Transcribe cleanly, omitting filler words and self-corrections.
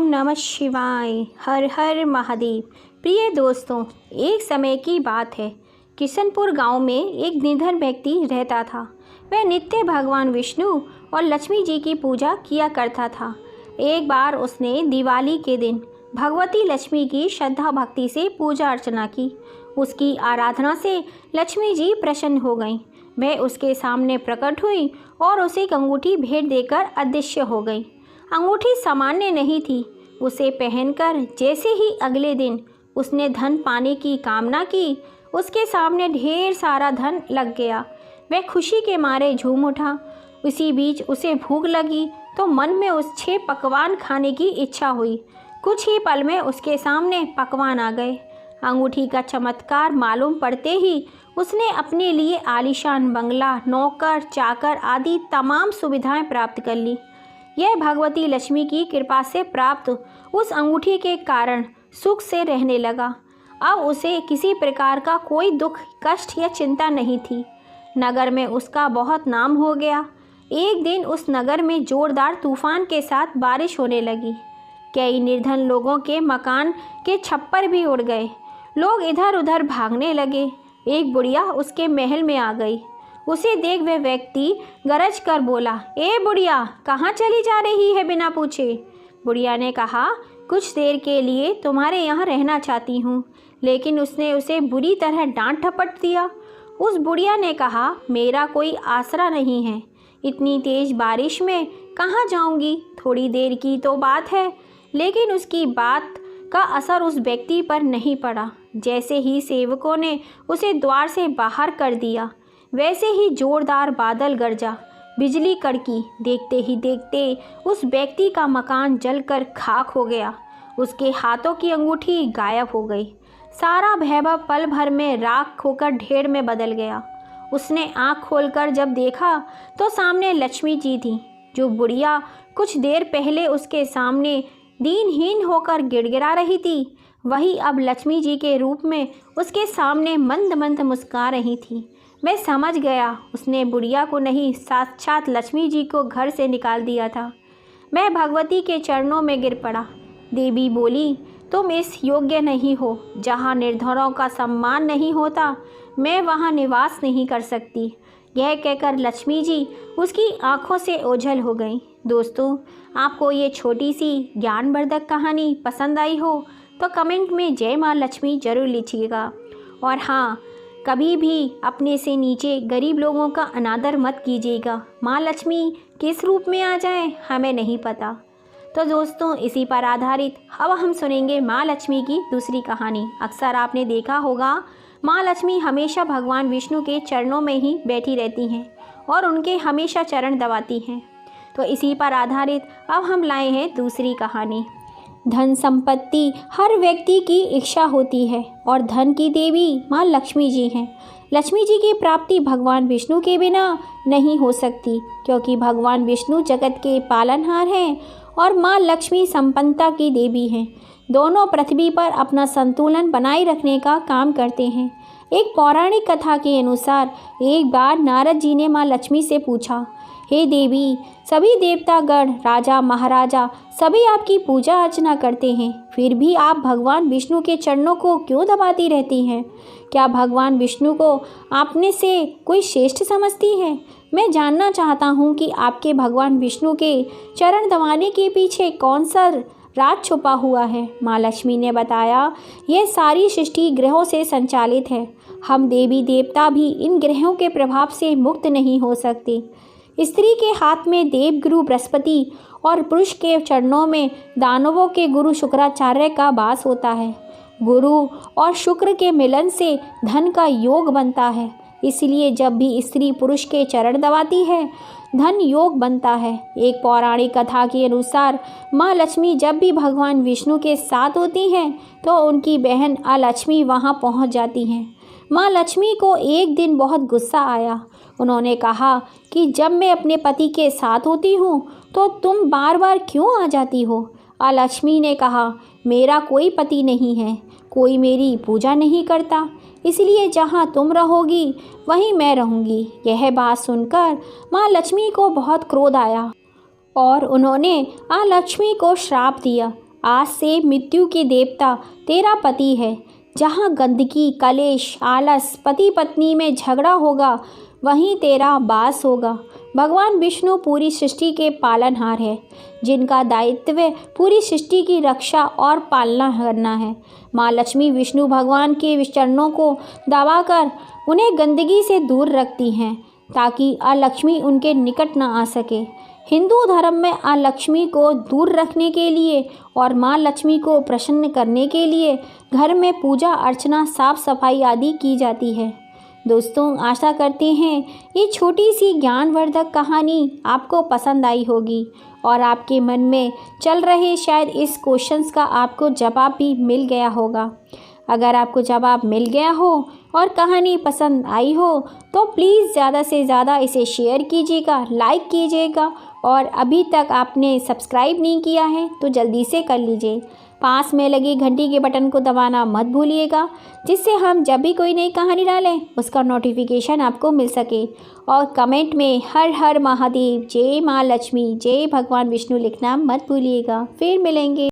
नमः शिवाय। हर हर महादेव। प्रिय दोस्तों, एक समय की बात है। किशनपुर गांव में एक निर्धन व्यक्ति रहता था। वह नित्य भगवान विष्णु और लक्ष्मी जी की पूजा किया करता था। एक बार उसने दिवाली के दिन भगवती लक्ष्मी की श्रद्धा भक्ति से पूजा अर्चना की। उसकी आराधना से लक्ष्मी जी प्रसन्न हो गईं। वह उसके सामने प्रकट हुई और उसे एक अंगूठी भेंट देकर अदृश्य हो गई। अंगूठी सामान्य नहीं थी। उसे पहनकर जैसे ही अगले दिन उसने धन पाने की कामना की, उसके सामने ढेर सारा धन लग गया। वह खुशी के मारे झूम उठा। उसी बीच उसे भूख लगी तो मन में उससे पकवान खाने की इच्छा हुई। कुछ ही पल में उसके सामने पकवान आ गए। अंगूठी का चमत्कार मालूम पड़ते ही उसने अपने लिए आलीशान बंगला, नौकर, चाकर आदि तमाम सुविधाएं प्राप्त कर ली। यह भगवती लक्ष्मी की कृपा से प्राप्त उस अंगूठी के कारण सुख से रहने लगा। अब उसे किसी प्रकार का कोई दुख, कष्ट या चिंता नहीं थी। नगर में उसका बहुत नाम हो गया। एक दिन उस नगर में जोरदार तूफान के साथ बारिश होने लगी। कई निर्धन लोगों के मकान के छप्पर भी उड़ गए। लोग इधर उधर भागने लगे। एक बुढ़िया उसके महल में आ गई। उसे देख वह व्यक्ति गरज कर बोला, ए बुढ़िया, कहाँ चली जा रही है बिना पूछे? बुढ़िया ने कहा, कुछ देर के लिए तुम्हारे यहाँ रहना चाहती हूँ। लेकिन उसने उसे बुरी तरह डांट ठपट दिया। उस बुढ़िया ने कहा, मेरा कोई आसरा नहीं है। इतनी तेज बारिश में कहाँ जाऊँगी? थोड़ी देर की तो बात है। लेकिन उसकी बात का असर उस व्यक्ति पर नहीं पड़ा। जैसे ही सेवकों ने उसे द्वार से बाहर कर दिया, वैसे ही जोरदार बादल गरजा, बिजली कड़की। देखते ही देखते उस व्यक्ति का मकान जलकर खाक हो गया। उसके हाथों की अंगूठी गायब हो गई। सारा वैभव पल भर में राख होकर ढेर में बदल गया। उसने आंख खोलकर जब देखा तो सामने लक्ष्मी जी थी। जो बुढ़िया कुछ देर पहले उसके सामने दीनहीन होकर गिड़गिड़ा रही थी, वही अब लक्ष्मी जी के रूप में उसके सामने मंद मंद मुस्कुरा रही थी। मैं समझ गया, उसने बुढ़िया को नहीं, साक्षात लक्ष्मी जी को घर से निकाल दिया था। मैं भगवती के चरणों में गिर पड़ा। देवी बोली, तुम इस योग्य नहीं हो। जहाँ निर्धनों का सम्मान नहीं होता, मैं वहाँ निवास नहीं कर सकती। यह कहकर लक्ष्मी जी उसकी आंखों से ओझल हो गई। दोस्तों, आपको ये छोटी सी ज्ञानवर्धक कहानी पसंद आई हो तो कमेंट में जय माँ लक्ष्मी जरूर लिखिएगा। और हाँ, कभी भी अपने से नीचे गरीब लोगों का अनादर मत कीजिएगा। माँ लक्ष्मी किस रूप में आ जाए हमें नहीं पता। तो दोस्तों, इसी पर आधारित अब हम सुनेंगे माँ लक्ष्मी की दूसरी कहानी। अक्सर आपने देखा होगा, माँ लक्ष्मी हमेशा भगवान विष्णु के चरणों में ही बैठी रहती हैं और उनके हमेशा चरण दबाती हैं। तो इसी पर आधारित अब हम लाए हैं दूसरी कहानी। धन संपत्ति हर व्यक्ति की इच्छा होती है और धन की देवी माँ लक्ष्मी जी हैं। लक्ष्मी जी की प्राप्ति भगवान विष्णु के बिना नहीं हो सकती, क्योंकि भगवान विष्णु जगत के पालनहार हैं और माँ लक्ष्मी संपन्नता की देवी हैं। दोनों पृथ्वी पर अपना संतुलन बनाए रखने का काम करते हैं। एक पौराणिक कथा के अनुसार एक बार नारद जी ने माँ लक्ष्मी से पूछा, हे देवी, सभी देवतागण, राजा महाराजा सभी आपकी पूजा अर्चना करते हैं, फिर भी आप भगवान विष्णु के चरणों को क्यों दबाती रहती हैं? क्या भगवान विष्णु को आपने से कोई श्रेष्ठ समझती हैं? मैं जानना चाहता हूँ कि आपके भगवान विष्णु के चरण दबाने के पीछे कौन सा राज छुपा हुआ है। माँ लक्ष्मी ने बताया, यह सारी सृष्टि ग्रहों से संचालित है। हम देवी देवता भी इन ग्रहों के प्रभाव से मुक्त नहीं हो सकते। स्त्री के हाथ में देवगुरु बृहस्पति और पुरुष के चरणों में दानवों के गुरु शुक्राचार्य का वास होता है। गुरु और शुक्र के मिलन से धन का योग बनता है। इसलिए जब भी स्त्री पुरुष के चरण दबाती है, धन योग बनता है। एक पौराणिक कथा के अनुसार माँ लक्ष्मी जब भी भगवान विष्णु के साथ होती हैं तो उनकी बहन अलक्ष्मी वहाँ पहुँच जाती हैं। माँ लक्ष्मी को एक दिन बहुत गुस्सा आया। उन्होंने कहा कि जब मैं अपने पति के साथ होती हूँ तो तुम बार बार क्यों आ जाती हो? अलक्ष्मी ने कहा, मेरा कोई पति नहीं है, कोई मेरी पूजा नहीं करता, इसलिए जहाँ तुम रहोगी वहीं मैं रहूँगी। यह बात सुनकर माँ लक्ष्मी को बहुत क्रोध आया और उन्होंने अलक्ष्मी को श्राप दिया। आज से मृत्यु के देवता तेरा पति है। जहाँ गंदगी, कलेश, आलस, पति पत्नी में झगड़ा होगा वहीं तेरा वास होगा। भगवान विष्णु पूरी सृष्टि के पालनहार है, जिनका दायित्व पूरी सृष्टि की रक्षा और पालना करना है। माँ लक्ष्मी विष्णु भगवान के चरणों को दबाकर उन्हें गंदगी से दूर रखती हैं, ताकि अलक्ष्मी उनके निकट न आ सके। हिंदू धर्म में अलक्ष्मी को दूर रखने के लिए और माँ लक्ष्मी को प्रसन्न करने के लिए घर में पूजा अर्चना, साफ सफाई आदि की जाती है। दोस्तों, आशा करते हैं ये छोटी सी ज्ञानवर्धक कहानी आपको पसंद आई होगी और आपके मन में चल रहे शायद इस क्वेश्चंस का आपको जवाब भी मिल गया होगा। अगर आपको जवाब मिल गया हो और कहानी पसंद आई हो तो प्लीज़ ज़्यादा से ज़्यादा इसे शेयर कीजिएगा, लाइक कीजिएगा और अभी तक आपने सब्सक्राइब नहीं किया है तो जल्दी से कर लीजिए। पास में लगी घंटी के बटन को दबाना मत भूलिएगा, जिससे हम जब भी कोई नई कहानी डालें उसका नोटिफिकेशन आपको मिल सके। और कमेंट में हर हर महादेव, जय माँ लक्ष्मी, जय भगवान विष्णु लिखना मत भूलिएगा। फिर मिलेंगे।